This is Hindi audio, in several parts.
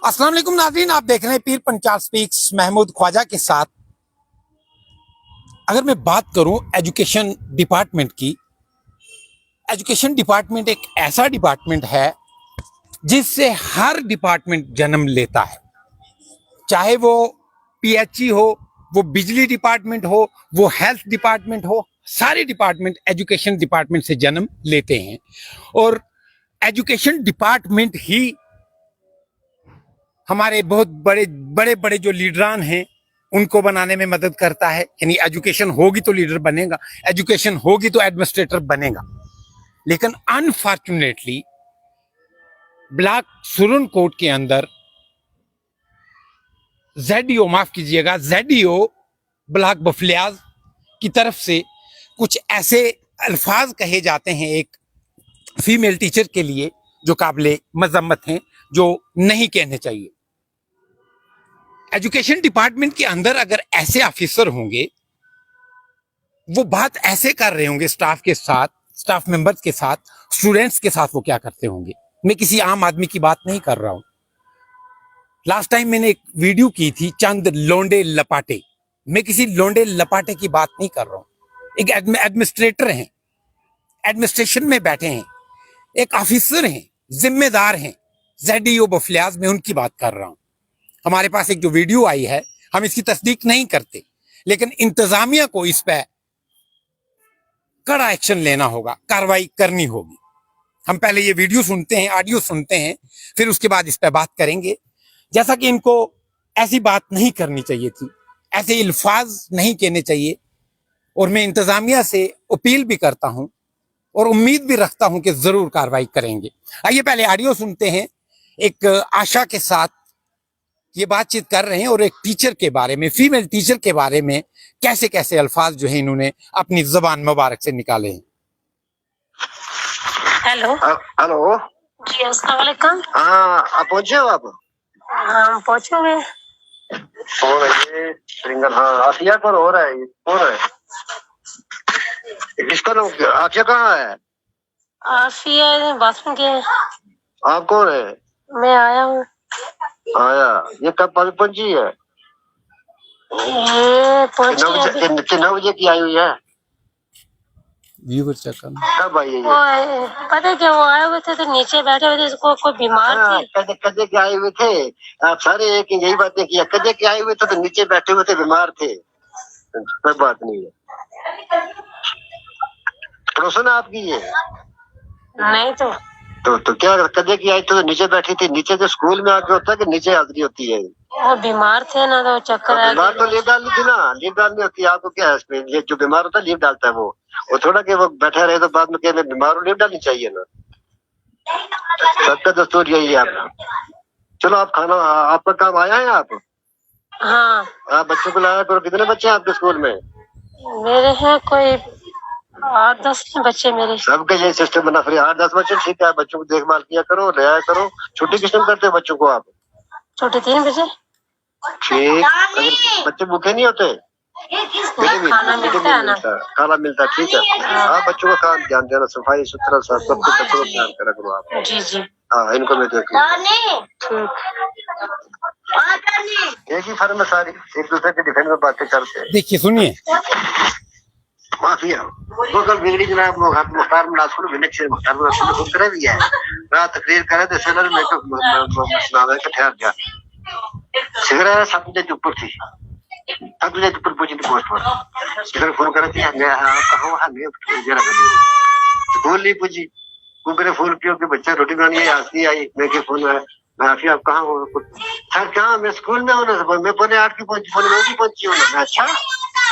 अस्सलाम वालेकुम नाज़रीन, आप देख रहे हैं पीर पंचाल स्पीक्स महमूद ख्वाजा के साथ। अगर मैं बात करूं एजुकेशन डिपार्टमेंट की, एजुकेशन डिपार्टमेंट एक ऐसा डिपार्टमेंट है जिससे हर डिपार्टमेंट जन्म लेता है। चाहे वो पीएचई हो, वो बिजली डिपार्टमेंट हो, वो हेल्थ डिपार्टमेंट हो, सारे डिपार्टमेंट एजुकेशन डिपार्टमेंट से जन्म लेते हैं। और एजुकेशन डिपार्टमेंट ही हमारे बहुत बड़े बड़े बड़े जो लीडरान हैं उनको बनाने में मदद करता है। यानी एजुकेशन होगी तो लीडर बनेगा, एजुकेशन होगी तो एडमिनिस्ट्रेटर बनेगा। लेकिन अनफॉर्चुनेटली ब्लॉक सुरनकोट के अंदर जेडीओ, माफ कीजिएगा, जेडीओ ब्लॉक बफलियाज की तरफ से कुछ ऐसे अल्फाज कहे जाते हैं एक फीमेल टीचर के लिए जो काबिले मजम्मत हैं, जो नहीं कहने चाहिए। एजुकेशन डिपार्टमेंट के अंदर अगर ऐसे ऑफिसर होंगे, वो बात ऐसे कर रहे होंगे स्टाफ के साथ, स्टाफ मेंबर्स के साथ, स्टूडेंट्स के साथ, वो क्या करते होंगे। मैं किसी आम आदमी की बात नहीं कर रहा हूं। लास्ट टाइम मैंने एक वीडियो की थी, चंद लोंडे लपाटे। मैं किसी लोंडे लपाटे की बात नहीं कर रहा हूं। एक एडमिनिस्ट्रेटर हैं, एडमिनिस्ट्रेशन में बैठे हैं, एक ऑफिसर हैं, जिम्मेदार हैं जेडीओ बफलियाज में, उनकी बात कर रहा हूं। हमारे पास एक जो वीडियो आई है, हम इसकी तस्दीक नहीं करते, लेकिन इंतजामिया को इस पर कड़ा एक्शन लेना होगा, कार्रवाई करनी होगी। हम पहले ये वीडियो सुनते हैं, ऑडियो सुनते हैं, फिर उसके बाद इस पर बात करेंगे। जैसा कि इनको ऐसी बात नहीं करनी चाहिए थी, ऐसे अल्फाज नहीं कहने चाहिए। और मैं इंतजामिया से अपील भी करता हूं और उम्मीद भी रखता हूं कि जरूर कार्रवाई करेंगे। आइए पहले ऑडियो सुनते हैं। एक आशा के साथ ये बातचीत कर रहे हैं और एक टीचर के बारे में, फीमेल टीचर के बारे में कैसे कैसे अल्फाज जो है इन्होंने अपनी जुबान मुबारक से निकाले हैं। हेलो हेलो जी, अस्सलाम वालेकुम। हाँ, आप पहुंचे हो आप? हाँ, पहुंचोगे। हो रही है सिंगल। हाँ, आसिया पर हो रहा है, ये हो रहा है। किसका नाम? आसिया कहाँ है? आसिया बाथरूम के। आप कौन है? मैं आया हूँ। आया? ये कब पहुंची है? ये पहुंची है कितने बजे की आई हुई है? व्यूवर चेक करना। कब आई है ये? वो पता है क्या, वो आए हुए थे तो नीचे बैठे हुए थे, उसको कोई बीमार थी। कदे कदे के आए हुए थे आप सारे, एक यही बातें किया। कदे के आए हुए थे तो नीचे बैठे हुए थे, बीमार थे। कोई बात नहीं है। पड़ोसन आपकी ये? नहीं तो क्या कदे की आई तो नीचे बैठी थी? नीचे तो स्कूल में आके होता है कि नीचे हाजिरी होती है? वो बीमार थे ना, तो चक्कर आ बीमार तो गया। लीव डालनी थी ना, लीव डालनी होती है। आपको क्या है इसमें? ये जो बीमार होता है लीव डालता है, वो थोड़ा कि वो बैठा रहे तो बाद में क्या मैं बीमार हूँ, लीव डालनी चाहिए ना। सबका दस्तूर यही है आपका। चलो आप खाना, आपका काम आया है आप? हाँ, आप बच्चों को लाया करो। कितने बच्चे हैं आपके स्कूल में? मेरे हैं कोई 8-10 बच्चे मेरे। सबके ये सिस्टम बना फ्री 8-10 बच्चे, ठीक है। बच्चों को देखभाल किया करो, ले आया करो। छुट्टी किस टाइम करते हो बच्चों को आप? छोटे 3 बजे। ठीक। अगर बच्चे भूखे नहीं होते? खाना मिलता है ना। खाना मिलता है, ठीक है। हाँ, बच्चों का काम ध्यान देना, सफाई सुथरा सब कुछ बच्चों को ध्यान करा करो आप। जी जी। हाँ, इनको मैं देख एक ही फर्म में सारी एक दूसरे के डिफेंस में बातें करते हैं। देखिए सुनिए, माफिया वो कल बिगड़ी जनाब मुख्तार मुलाजिम विनक से मुख्तार मुलाजिम को करे भी है। रात तकरीर करे तो सदर में को सुनावे के ठहर गया। सिगरेट सब कुछ ऊपर थी, सब कुछ ऊपर पहुंची थी पोस्ट पर। सिगरेट फोन करे थी, मैं कहो हमें जरा कर फोन नहीं पूछी। वो मेरे फोन पियो के बच्चा रोटी बनानी है, आती आई मैं के फोन है माफिया आप कहाँ हो? सर कहाँ? मैं स्कूल में हूँ ना, मैं पौने 8 की पहुंची, पौने 9 की पहुंची हूँ ना। अच्छा,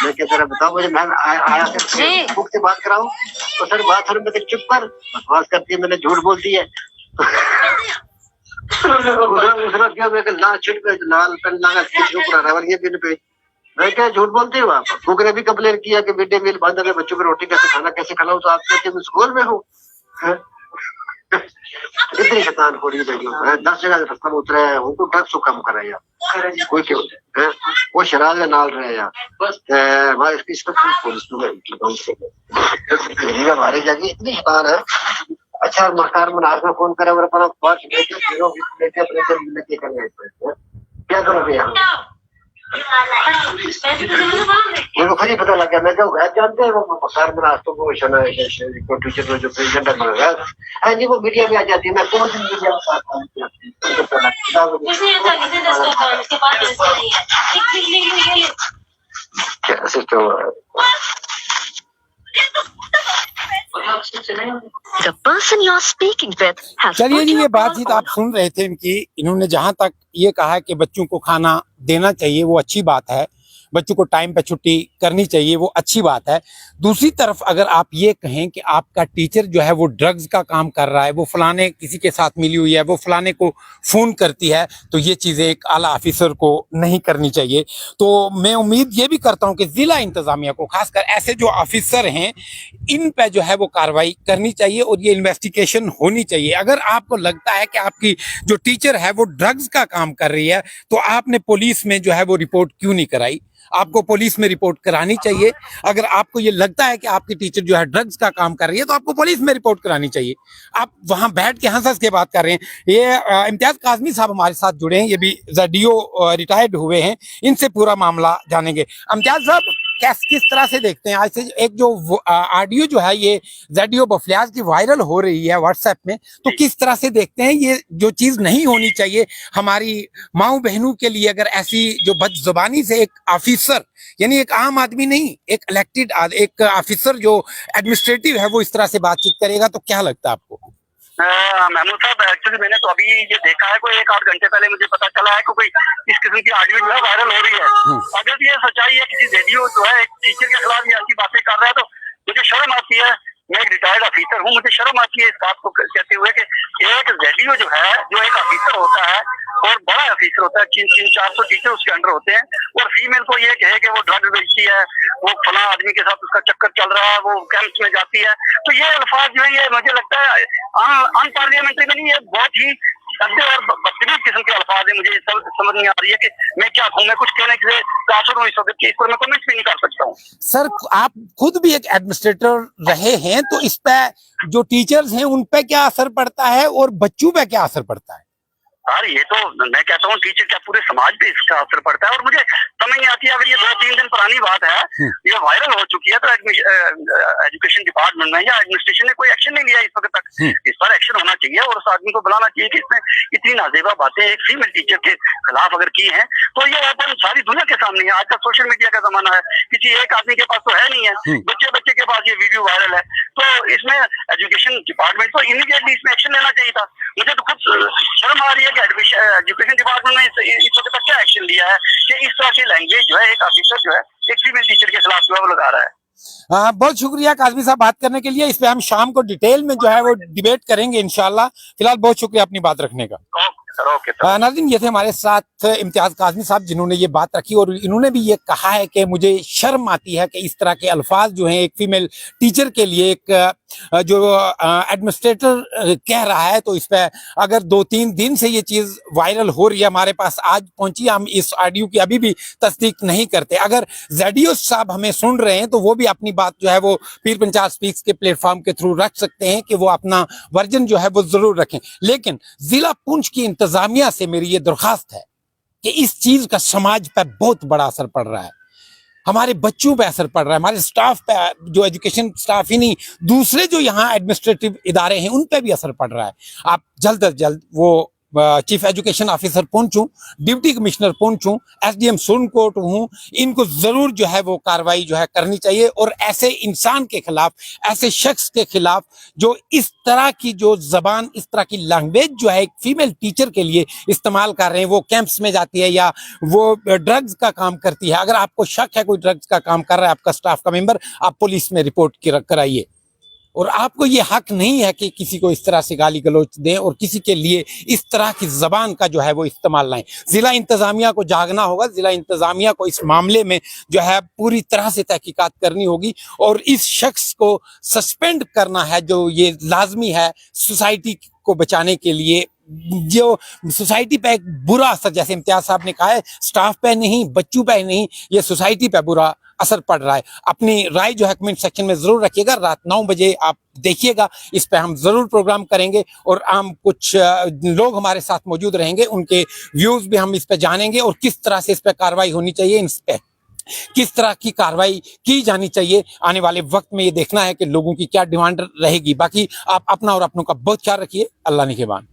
मैं क्या जरा बताओ मुझे, मैं आया बुक से बात कराऊं तो सर बात करूं मैं चुप कर बकवास करती है, मैंने झूठ बोल दी है। दूसरा क्या, मैं लाल छिट पे लाल पेन लगा किसी को रबर ये पिन पे, मैं क्या झूठ बोलती हूँ? आप कुक ने भी कंप्लेन किया कि मिड डे मील बंद है, बच्चों को रोटी कैसे खाना, कैसे खिलाऊं? तो आप कहते मैं स्कूल में हूँ। इतनी शैतान हो रही है, 10 जगह रास्ता में उतरे हैं, उनको ड्रग्स कम कर रहे हैं कोई क्यों है? वो शराब में नाल रहे हैं बस। हमारे इसकी पुलिस हमारे जाके इतनी शैतान है अच्छा मुख्तार मनाज में फोन करे और अपना बात लेके अपने से लेके कर गए क्या करोगे यार मेरे को खुद ही पता लग गया मैं क्या जानते हैं वो मुख्तार मनाज तो वो टीचर जो प्रेसिडेंट है हाँ जी वो मीडिया में आ जाती है मैं कौन सी मीडिया में क्या system The person you're speaking with has चलिए put जी, your ये call बातचीत on आप सुन रहे थे इनकी। इन्होंने जहां तक ये कहा है कि बच्चों को खाना देना चाहिए, वो अच्छी बात है, बच्चों को टाइम पे छुट्टी करनी चाहिए, वो अच्छी बात है। दूसरी तरफ अगर आप ये कहें कि आपका टीचर जो है वो ड्रग्स का काम कर रहा है, वो फलाने किसी के साथ मिली हुई है, वो फलाने को फ़ोन करती है, तो ये चीज़ें एक आला ऑफिसर को नहीं करनी चाहिए। तो मैं उम्मीद ये भी करता हूँ कि ज़िला इंतज़ामिया को, खासकर ऐसे जो ऑफिसर हैं, इन पे जो है वो कार्रवाई करनी चाहिए और ये इन्वेस्टिगेशन होनी चाहिए। अगर आपको लगता है कि आपकी जो टीचर है वो ड्रग्स का काम कर रही है, तो आपने पुलिस में जो है वो रिपोर्ट क्यों नहीं कराई? आपको पुलिस में रिपोर्ट करानी चाहिए। अगर आपको ये लगता है कि आपकी टीचर जो है ड्रग्स का काम कर रही है, तो आपको पुलिस में रिपोर्ट करानी चाहिए। आप वहां बैठ के हंस हंस के बात कर रहे हैं। ये इम्तियाज काज़मी साहब हमारे साथ जुड़े हैं, ये भी ZDO रिटायर्ड हुए हैं, इनसे पूरा मामला जानेंगे। इम्तियाज साहब, किस तरह से देखते हैं आज से एक जो ऑडियो जो है ये ZDO बफलियाज की वायरल हो रही है व्हाट्सएप में, तो किस तरह से देखते हैं? ये जो चीज नहीं होनी चाहिए हमारी माऊ बहनों के लिए, अगर ऐसी जो बदजुबानी से एक ऑफिसर, यानी एक आम आदमी नहीं, एक इलेक्टेड एक ऑफिसर जो एडमिनिस्ट्रेटिव है, वो इस तरह से बातचीत करेगा, तो क्या लगता है आपको? महमूद साहब, एक्चुअली मैंने तो अभी ये देखा है, कोई 1-8 घंटे पहले मुझे पता चला है कि कोई इस किस्म की ऑडियो जो है वायरल हो रही है। अगर ये सच्चाई है, किसी रेडियो जो है एक टीचर के खिलाफ ये ऐसी बातें कर रहा है, तो मुझे शर्म आती है। मैं एक रिटायर्ड ऑफिसर हूँ, मुझे शर्म आती है इस बात को कहते हुए कि एक रेडियो जो है, जो एक ऑफिसर होता है और बड़ा ऑफिसर होता है, 300-400 टीचर उसके अंडर होते हैं, और फीमेल को ये कहे कि वो ड्रग्स बेचती है, वो फला आदमी के साथ उसका चक्कर चल रहा है, वो कैंप्स में जाती है, तो ये अल्फाज जो है, ये मुझे लगता है अनपार्लियामेंट्री में नहीं, ये बहुत ही गंदे और बदतमीज किस्म के अल्फाज है। मुझे समझ नहीं आ रही है कि मैं क्या कहूँ, मैं कुछ कहने से काफिर हूँ इस वक्त कि इस पर मैं कमेंट भी नहीं कर सकता हूँ। सर, आप खुद भी एक एडमिनिस्ट्रेटर रहे हैं, तो इस पे जो टीचर्स हैं उन पे क्या असर पड़ता है और बच्चों पे क्या असर पड़ता है? यार ये तो मैं कहता हूँ टीचर क्या पूरे समाज पे इसका असर पड़ता है, और मुझे समझ नहीं आती है। अगर ये 2-3 दिन पुरानी बात है, ये वायरल हो चुकी है, तो एजुकेशन डिपार्टमेंट में या एडमिनिस्ट्रेशन ने कोई एक्शन नहीं लिया इस वक्त तक। इस पर एक्शन होना चाहिए और उस आदमी को बुलाना चाहिए कि इसने इतनी नाजेबा बातें एक फीमेल टीचर के खिलाफ अगर की है, तो ये ओपन सारी दुनिया के सामने है। आज का सोशल मीडिया का जमाना है, किसी एक आदमी के पास तो है नहीं है, बच्चे के पास ये वीडियो वायरल है, तो इसमें एजुकेशन डिपार्टमेंट को इमीडिएटली इसमें एक्शन लेना चाहिए था। मुझे तो खुद शर्म आ रही है कि एजुकेशन डिपार्टमेंट ने इस वक्त तक क्या एक्शन लिया है कि इस तरह की लैंग्वेज जो है एक ऑफिसर जो है एक फीमेल टीचर के खिलाफ जो है वो लगा रहा है। बहुत शुक्रिया काज़मी साहब बात करने के लिए। इस पे हम शाम को डिटेल में जो है वो डिबेट करेंगे इंशाल्लाह। फिलहाल बहुत शुक्रिया अपनी बात रखने का। नाज़रीन, ये थे हमारे साथ इम्तियाज काज़मी साहब, जिन्होंने ये बात रखी और इन्होंने भी ये कहा है कि मुझे शर्म आती है कि इस तरह के अल्फाज जो हैं एक फीमेल टीचर के लिए एक जो एडमिनिस्ट्रेटर कह रहा है, तो इस पर अगर 2-3 दिन से ये चीज़ वायरल हो रही है, हमारे पास आज पहुंची, हम इस ऑडियो की अभी भी तस्दीक नहीं करते। अगर ZDO साहब हमें सुन रहे हैं, तो वो भी अपनी बात जो है वो पीर पंचायत स्पीक्स के प्लेटफॉर्म के थ्रू रख सकते हैं कि वो अपना वर्जन जो है वो जरूर रखें। लेकिन जिला पुंछ की इंतजामिया से मेरी ये दरख्वास्त है कि इस चीज का समाज पर बहुत बड़ा असर पड़ रहा है, हमारे बच्चों पे असर पड़ रहा है, हमारे स्टाफ पे, जो एजुकेशन स्टाफ ही नहीं, दूसरे जो यहाँ एडमिनिस्ट्रेटिव इदारे हैं उन पे भी असर पड़ रहा है। आप जल्द अज जल्द वो चीफ एजुकेशन ऑफिसर पहुंचूं, डिप्टी कमिश्नर पहुंचूं, SDM सोनकोट हूं, इनको जरूर जो है वो कार्रवाई जो है करनी चाहिए और ऐसे इंसान के खिलाफ, ऐसे शख्स के खिलाफ जो इस तरह की जो जबान, इस तरह की लैंग्वेज जो है एक फीमेल टीचर के लिए इस्तेमाल कर रहे हैं, वो कैंप्स में जाती है या वो ड्रग्स का काम करती है। अगर आपको शक है कोई ड्रग्स का काम कर रहा है आपका स्टाफ का मेंबर, आप पुलिस में रिपोर्ट कराइए। और आपको ये हक नहीं है कि किसी को इस तरह से गाली गलौच दें और किसी के लिए इस तरह की जबान का जो है वो इस्तेमाल लाएं। जिला इंतजामिया को जागना होगा, जिला इंतजामिया को इस मामले में जो है पूरी तरह से तहकीकात करनी होगी और इस शख्स को सस्पेंड करना है, जो ये लाजमी है सोसाइटी को बचाने के लिए। जो सोसाइटी पे एक बुरा असर, जैसे इम्तियाज साहब ने कहा है, स्टाफ पे नहीं, बच्चों पे नहीं, ये सोसाइटी पे बुरा असर पड़ रहा है। अपनी राय जो है कमेंट सेक्शन में जरूर रखिएगा। रात 9 बजे आप देखिएगा, इस पे हम जरूर प्रोग्राम करेंगे और हम कुछ लोग हमारे साथ मौजूद रहेंगे, उनके व्यूज भी हम इस पे जानेंगे और किस तरह से इस पे कार्रवाई होनी चाहिए, इस पे किस तरह की कार्रवाई की जानी चाहिए। आने वाले वक्त में ये देखना है कि लोगों की क्या डिमांड रहेगी। बाकी आप अपना और अपनों का बहुत ख्याल रखिए। अल्लाह निगहबान।